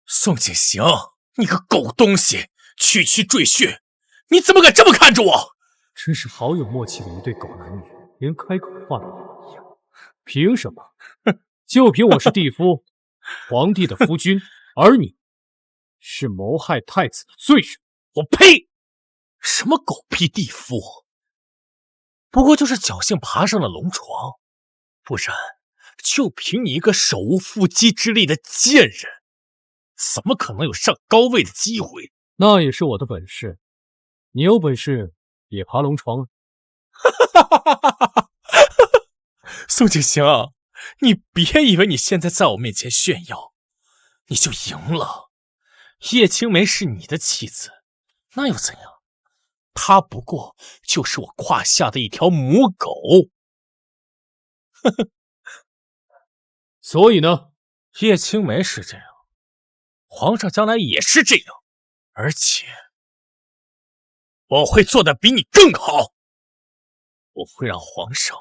Speaker 5: 宋景行，你个狗东西，区区赘婿，你怎么敢这么看着我？
Speaker 1: 真是好有默契的一对狗男女，连开口话都不一样。凭什么？就凭我是帝夫，皇帝的夫君，而你是谋害太子的罪人。
Speaker 5: 我呸！什么狗屁帝夫？不过就是侥幸爬上了龙床，不然就凭你一个手无缚鸡之力的贱人，怎么可能有上高位的机会？
Speaker 1: 那也是我的本事。你有本事也爬龙床啊！
Speaker 5: 宋景行，你别以为你现在在我面前炫耀，你就赢了。叶青梅是你的妻子，那又怎样？她不过就是我胯下的一条母狗。呵呵。
Speaker 1: 所以呢？
Speaker 5: 叶青梅是这样，皇上将来也是这样，而且我会做得比你更好。我会让皇上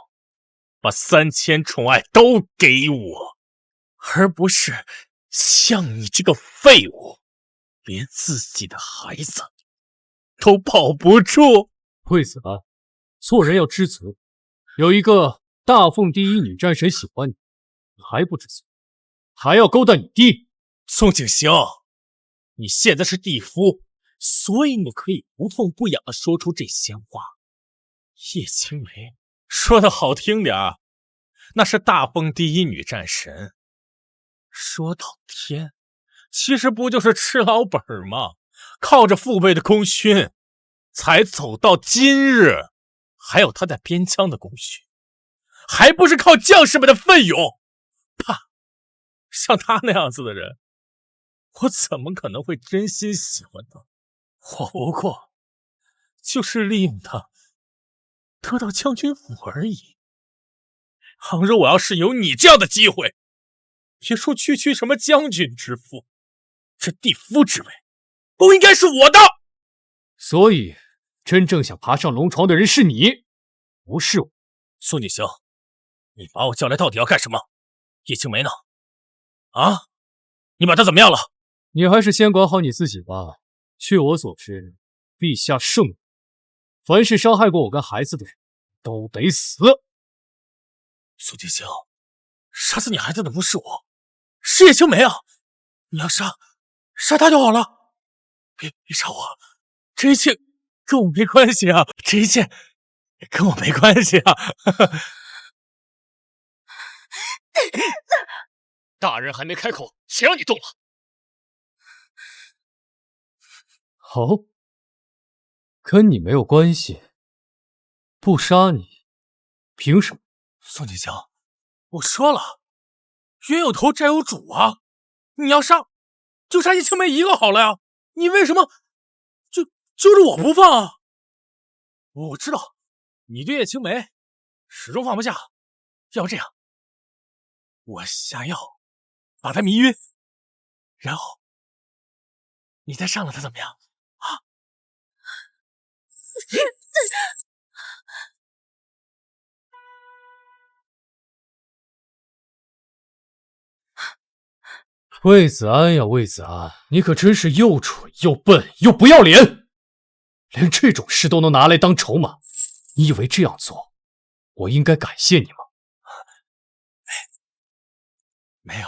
Speaker 5: 把3000宠爱都给我，而不是像你这个废物，连自己的孩子都保不住。
Speaker 1: 惠子安，做人要知足。有一个大凤第一女战神喜欢你，你还不知足，还要勾搭你弟。
Speaker 5: 宋景行，你现在是帝夫，所以你可以不痛不痒地说出这些话。叶青梅说的好听点儿，那是大凤第一女战神；说到天，其实不就是吃老本吗？靠着父辈的功勋才走到今日，还有他在边疆的功勋，还不是靠将士们的奋勇？像他那样子的人，我怎么可能会真心喜欢他？我不过就是利用他得到将军府而已。倘若我要是有你这样的机会，别说区区什么将军之父，这帝夫之位都应该是我的。
Speaker 1: 所以真正想爬上龙床的人是你，不是我。
Speaker 5: 宋景行，你把我叫来到底要干什么？叶青梅呢？啊，你把她怎么样了？
Speaker 1: 你还是先管好你自己吧。据我所知，陛下圣明，凡是伤害过我跟孩子的人都得死。
Speaker 5: 苏景行，杀死你孩子的不是我，是叶青梅啊！你要杀她就好了，别杀我，这一切跟我没关系啊！这一切跟我没关系啊！
Speaker 3: 大人还没开口，谁让你动了？
Speaker 1: 好，跟你没有关系，不杀你，凭什么？
Speaker 5: 宋景行，我说了，冤有头债有主啊！你要杀，就杀叶青梅一个好了呀！你为什么揪着我不放啊？我知道你对叶青梅始终放不下，要不这样，我下药把她迷晕，然后你再上了她怎么样？啊？
Speaker 1: 魏子安呀，魏子安，你可真是又蠢又笨又不要脸，连这种事都能拿来当筹码。你以为这样做，我应该感谢你吗？
Speaker 3: 没有，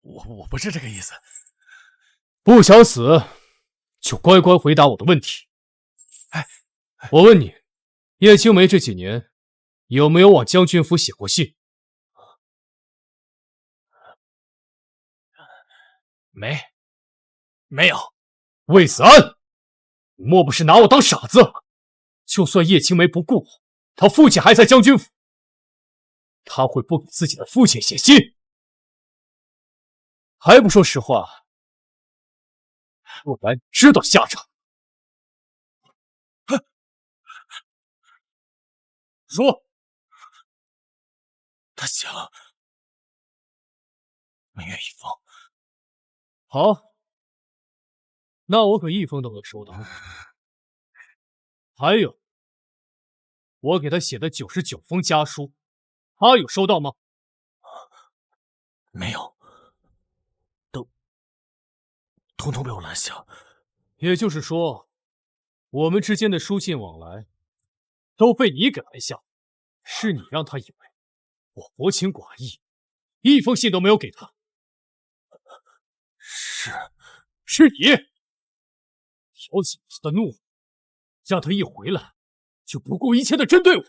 Speaker 3: 我不是这个意思。
Speaker 1: 不想死，就乖乖回答我的问题。我问你，叶青梅这几年有没有往将军府写过信？
Speaker 3: 没有。
Speaker 1: 魏子安，你莫不是拿我当傻子？就算叶青梅不顾我，她父亲还在将军府，她会不给自己的父亲写信？还不说实话，不然知道下场。说，
Speaker 3: 他写了，明月一封。
Speaker 1: 好，那我可一封都没收到。还有，我给他写的99封家书，他有收到吗？
Speaker 3: 没有，统统被我拦下。
Speaker 1: 也就是说，我们之间的书信往来都被你给拦下，是你让他以为我薄情寡义，一封信都没有给他。是你挑起他的怒，让他一回来就不顾一切的针对我。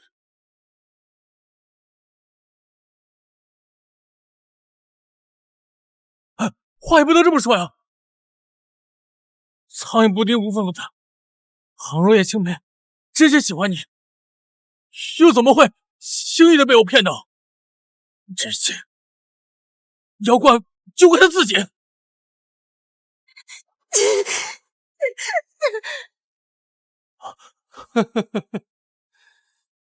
Speaker 3: 话也不能这么说呀！苍蝇不叮无缝的蛋，倘若叶青梅真心喜欢你，又怎么会轻易的被我骗到？真心要怪就怪他自己。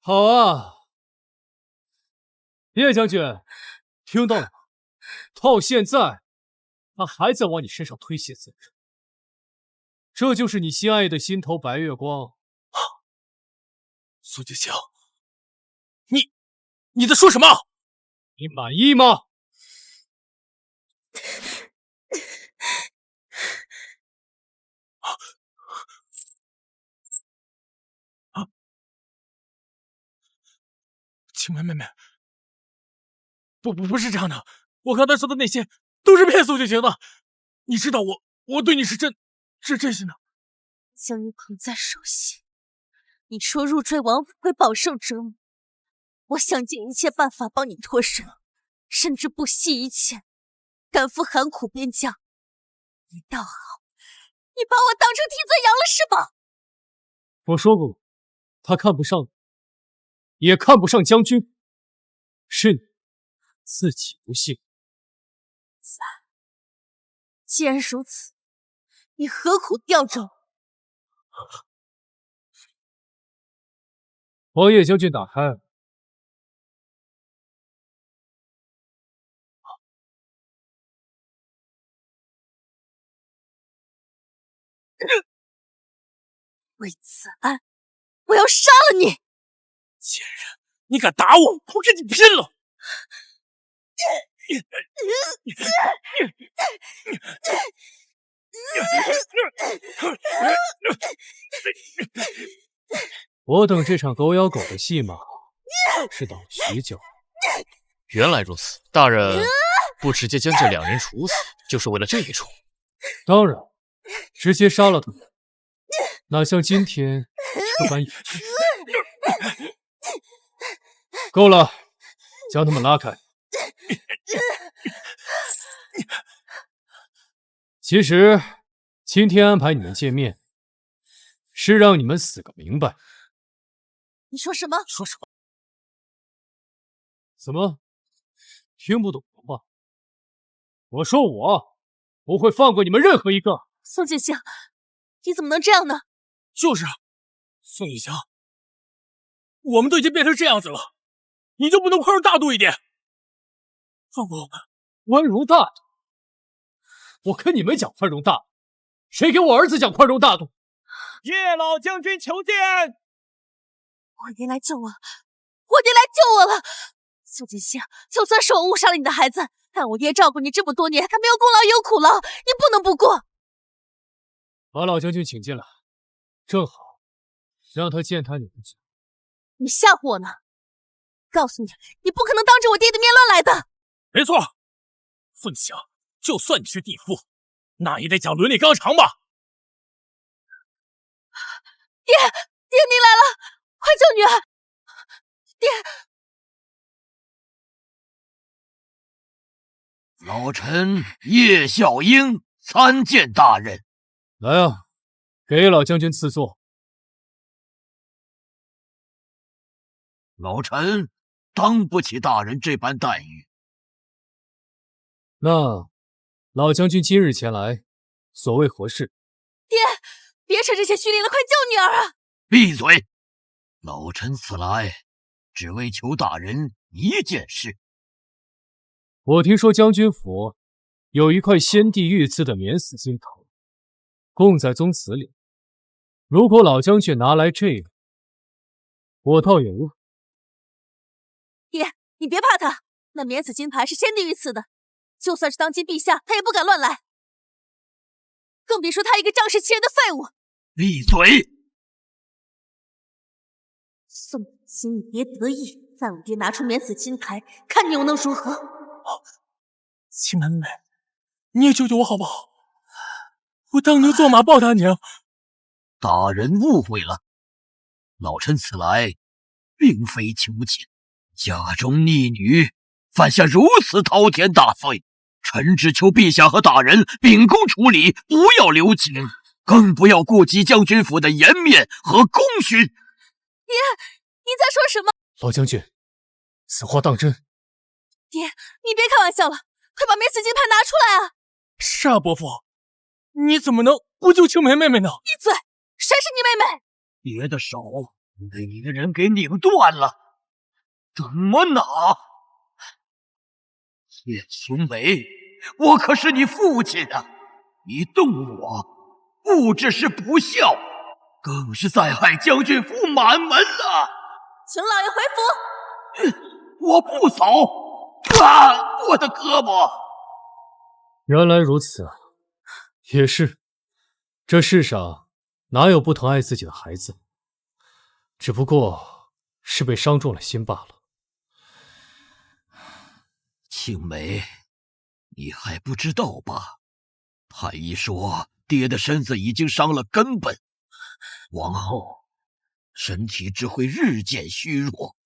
Speaker 1: 好啊，叶将军，听到了吗？到现在，他还在往你身上推卸责任。这就是你心爱的心头白月光。
Speaker 3: 苏锦行，你在说什么？
Speaker 1: 你满意吗？
Speaker 3: 青梅妹妹，不是这样的，我刚才说的那些都是骗苏锦行的。你知道我对你是真心的。
Speaker 2: 将你捧在手心，你说入赘王府会饱受折磨，我想尽一切办法帮你脱身，甚至不惜一切赶赴寒苦边疆。你倒好，你把我当成替罪羊了是吗？
Speaker 1: 我说过，他看不上你，也看不上将军，是你自己不信。
Speaker 2: 子安，既然如此，你何苦吊着我？
Speaker 1: 帮叶将军打开。
Speaker 2: 魏子安，我要杀了你！
Speaker 3: 贱人，你敢打我，我跟你拼了！
Speaker 1: 我等这场狗咬狗的戏码是等了许久。
Speaker 3: 原来如此，大人不直接将这两人处死，就是为了这一出。
Speaker 1: 当然，直接杀了他们，哪像今天这般野趣。够了，将他们拉开。其实，今天安排你们见面，是让你们死个明白。
Speaker 2: 你说什么？
Speaker 3: 说什么？
Speaker 1: 怎么，听不懂了吗？我说我不会放过你们任何一个。
Speaker 2: 宋锦行，你怎么能这样呢？
Speaker 3: 就是啊，宋锦行，我们都已经变成这样子了，你就不能宽容大度一点，放过我们？
Speaker 1: 宽容大度？我跟你们讲宽容大度，谁给我儿子讲宽容大度？
Speaker 3: 叶老将军求见。
Speaker 2: 我爹来救我，我爹来救我了！宋锦行，就算是我误杀了你的孩子，看我爹照顾你这么多年，他没有功劳也有苦劳，你不能不顾。
Speaker 1: 把老将军请进来，正好让他践踏你的嘴。
Speaker 2: 你吓唬我呢？告诉你，你不可能当着我爹的面乱来的。
Speaker 5: 没错，凤翔，就算你是地父，那也得讲伦理纲常吧。
Speaker 2: 爹，您来了，快救女儿！爹，
Speaker 4: 老臣叶孝英参见大人。
Speaker 1: 来啊，给老将军赐座。
Speaker 4: 老臣当不起大人这般待遇。
Speaker 1: 那老将军今日前来，所谓何事？
Speaker 2: 爹，别扯这些虚灵了，快救女儿啊！
Speaker 4: 闭嘴！老臣此来，只为求大人一件事。
Speaker 1: 我听说将军府有一块先帝御赐的免死金头，供在宗祠里。如果老将军拿来这个，我倒有恶。
Speaker 2: 爹，你别怕他，那免死金牌是先帝御赐的，就算是当今陛下，他也不敢乱来。更别说他一个仗势欺人的废物。
Speaker 4: 闭嘴！
Speaker 2: 宋景，你别得意，让我爹拿出免死金牌，看你又能如何？
Speaker 5: 青梅妹，你也救救我好不好？我当牛做马报答你啊！
Speaker 4: 大人误会了，老臣此来并非求情，家中逆女犯下如此滔天大罪，臣只求陛下和大人秉公处理，不要留情，更不要顾及将军府的颜面和功勋。
Speaker 2: 爹，你在说什么？
Speaker 1: 老将军，此话当真？
Speaker 2: 爹，你别开玩笑了，快把免死金牌拿出来啊！
Speaker 5: 是啊，伯父，你怎么能不救青梅妹妹呢？
Speaker 2: 闭嘴！谁是你妹妹？
Speaker 4: 爹的手被你的人给拧断了，怎么拿？叶青梅，我可是你父亲啊！你动我，不只是不孝，更是在害将军府满门啊！
Speaker 2: 请老爷回府。
Speaker 4: 我不走！啊，我的胳膊！
Speaker 1: 原来如此啊，也是，这世上哪有不疼爱自己的孩子？只不过是被伤中了心罢了。
Speaker 4: 青梅，你还不知道吧？太医说爹的身子已经伤了根本，往后身体只会日渐虚弱。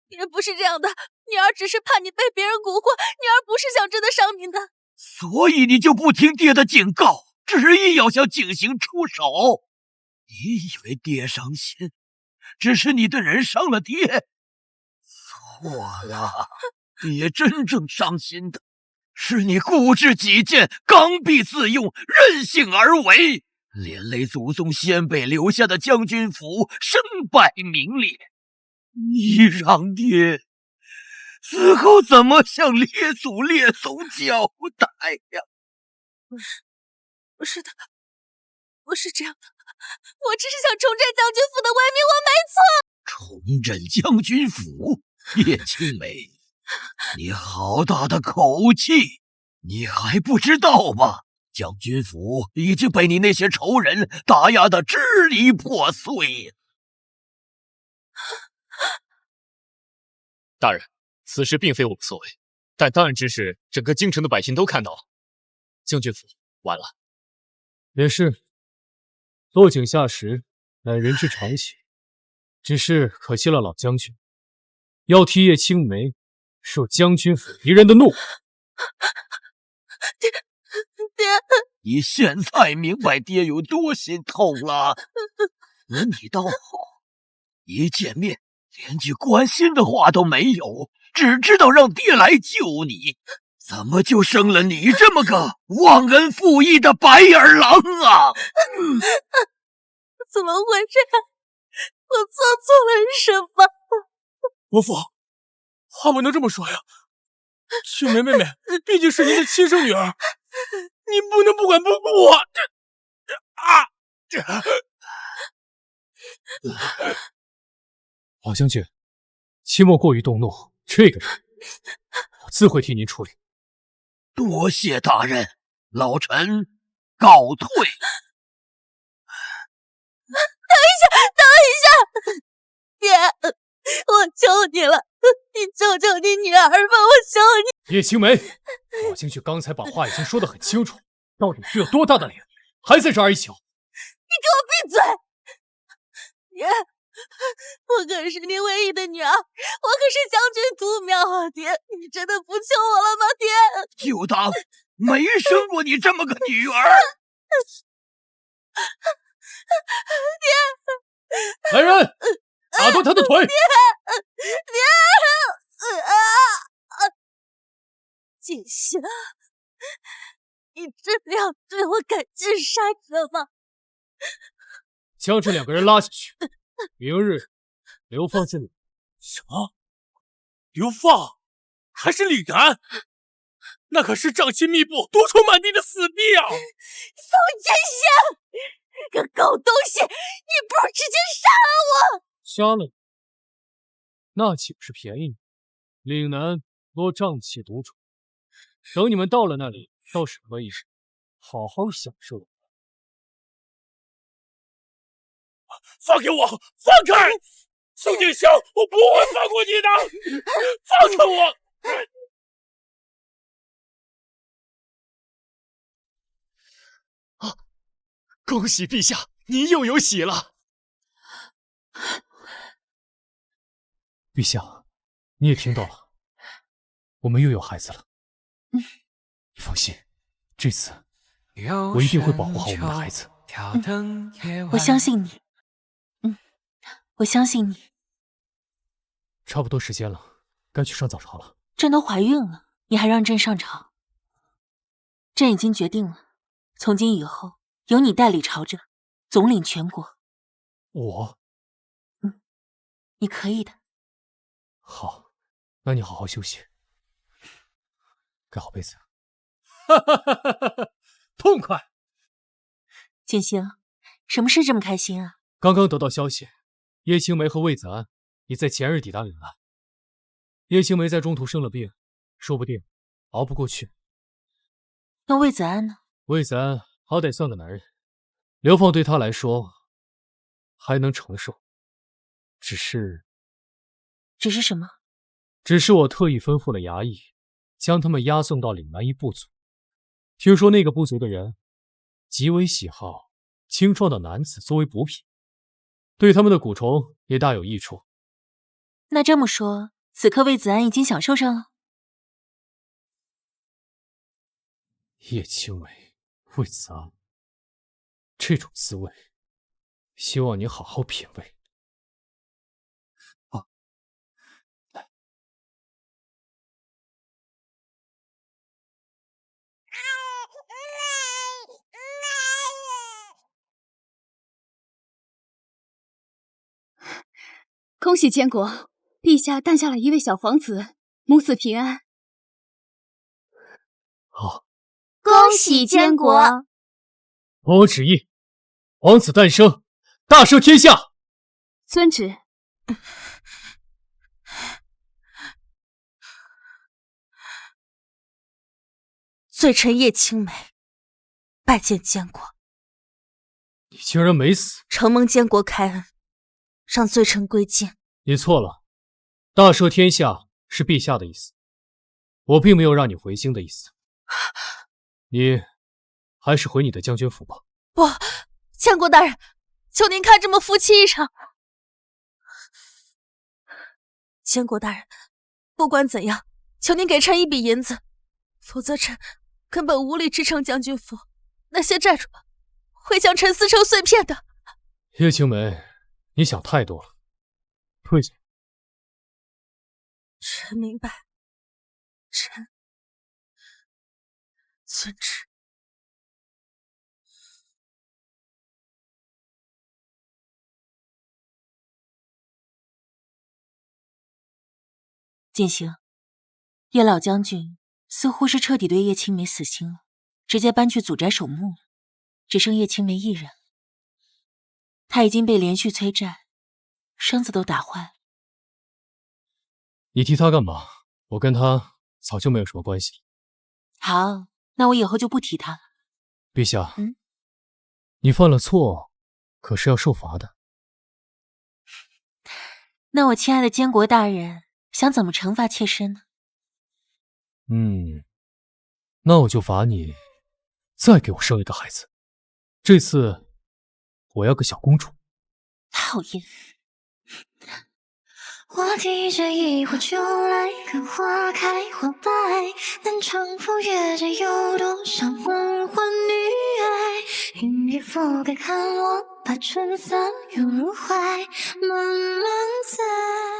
Speaker 2: 爹不是这样的，女儿只是怕你被别人蛊惑，女儿不是想真的伤您的。
Speaker 4: 所以你就不听爹的警告，执意要向景行出手。你以为爹伤心，只是你的人伤了爹。错了，爹真正伤心的是你固执己见、刚愎自用、任性而为，连累祖宗先辈留下的将军府身败名裂。你让爹死后怎么向列祖列宗交代呀？
Speaker 2: 不是的，不是这样的，我只是想重振将军府的威名，我没错。
Speaker 4: 重振将军府？叶青梅，你好大的口气！你还不知道吗？将军府已经被你那些仇人打压得支离破碎。
Speaker 3: 大人，此事并非我们所为，但当然之事，整个京城的百姓都看到了。将军府完了。
Speaker 1: 也是，落井下石乃人之常情，只是可惜了老将军，要替叶青梅受将军府敌人的怒。
Speaker 2: 爹，
Speaker 4: 你现在明白爹有多心痛了。和你倒好，一见面连句关心的话都没有，只知道让爹来救你，怎么就生了你这么个忘恩负义的白眼狼啊？
Speaker 2: 怎么会这样？我做错了什么？
Speaker 5: 伯父，话不能这么说呀。青梅妹妹毕竟是您的亲生女儿，你不能不管不顾啊！
Speaker 1: 老将军，切莫过于动怒。这个人，我自会替您处理。
Speaker 4: 多谢大人，老臣告退。
Speaker 2: 等一下，爹，我求你了，你救救你女儿吧，我求你。
Speaker 1: 叶青梅，老将军刚才把话已经说得很清楚，到底是有多大的脸，还在这儿一宿？
Speaker 2: 你给我闭嘴！爹，我可是您唯一的女儿，我可是将军独苗啊！爹，你真的不救我了吗？爹，
Speaker 4: 就当没生过你这么个女儿。
Speaker 2: 爹，
Speaker 1: 来人，打断他的腿！
Speaker 2: 爹，锦行，你真的要对我赶尽杀绝吗？
Speaker 1: 将这两个人拉下去，明日流放这里。
Speaker 5: 什么？流放？还是李然？那可是瘴气密布、毒虫满地的死地啊！
Speaker 2: 宋锦行，个狗东西，你不如直接杀了我！
Speaker 1: 杀了你，那岂不是便宜你？岭南多瘴气毒虫，等你们到了那里，倒是可以好好享受。
Speaker 5: 放开我！放开！宋锦行，我不会放过你的！放开我！
Speaker 3: 啊！恭喜陛下，您又有喜了。
Speaker 1: 陛下，你也听到了，我们又有孩子了。你放心，这次我一定会保护好我们的孩子。
Speaker 2: 我相信你。我相信你。
Speaker 1: 差不多时间了，该去上早朝了。
Speaker 2: 朕都怀孕了，你还让朕上朝？朕已经决定了，从今以后由你代理朝政，总领全国。
Speaker 1: 我？
Speaker 2: 你可以的。
Speaker 1: 好，那你好好休息，盖好被子。痛快！
Speaker 2: 锦行，什么事这么开心啊？
Speaker 1: 刚刚得到消息，叶青梅和魏子安已在前日抵达岭南。叶青梅在中途生了病，说不定熬不过去。
Speaker 2: 那魏子安呢？
Speaker 1: 魏子安好歹算个男人，流放对他来说还能承受。只是
Speaker 2: 什么？
Speaker 1: 只是我特意吩咐了衙役，将他们押送到岭南一部族。听说那个部族的人极为喜好青壮的男子作为补品，对他们的蛊虫也大有益处。
Speaker 2: 那这么说，此刻魏子安已经享受上了？
Speaker 1: 叶青梅、魏子安，这种滋味，希望你好好品味。来。
Speaker 6: 恭喜监国，陛下诞下了一位小皇子，母子平安。
Speaker 1: 好，
Speaker 6: 恭喜监国！
Speaker 1: 我旨意，皇子诞生，大赦天下。
Speaker 6: 遵旨。
Speaker 2: 罪臣叶青梅拜见监国。
Speaker 1: 你竟然没死！
Speaker 2: 承蒙监国开恩，让罪臣归晋。
Speaker 1: 你错了，大赦天下是陛下的意思，我并没有让你回京的意思。你还是回你的将军府吧。
Speaker 2: 不，监国大人，求您看这么夫妻一场。监国大人，不管怎样，求您给臣一笔银子，否则臣根本无力支撑将军府，那些债主会将臣撕成碎片的。
Speaker 1: 叶青梅，你想太多了，退下。
Speaker 2: 臣明白，臣遵旨。锦行，叶老将军似乎是彻底对叶青梅死心了，直接搬去祖宅守墓了，只剩叶青梅一人。他已经被连续催债，身子都打坏了。
Speaker 1: 你提他干嘛？我跟他早就没有什么关系了。
Speaker 7: 好，那我以后就不提他了。
Speaker 1: 陛下，
Speaker 7: 嗯，
Speaker 1: 你犯了错，可是要受罚的。
Speaker 7: 那我亲爱的监国大人想怎么惩罚妾身呢？
Speaker 1: 那我就罚你再给我生一个孩子，这次我要个小公主。
Speaker 7: 讨厌！
Speaker 8: 我提着一壶酒来，看花开花败，南窗风月着有多少昏昏女爱？云雨覆盖，看我把春色涌入怀，慢慢在。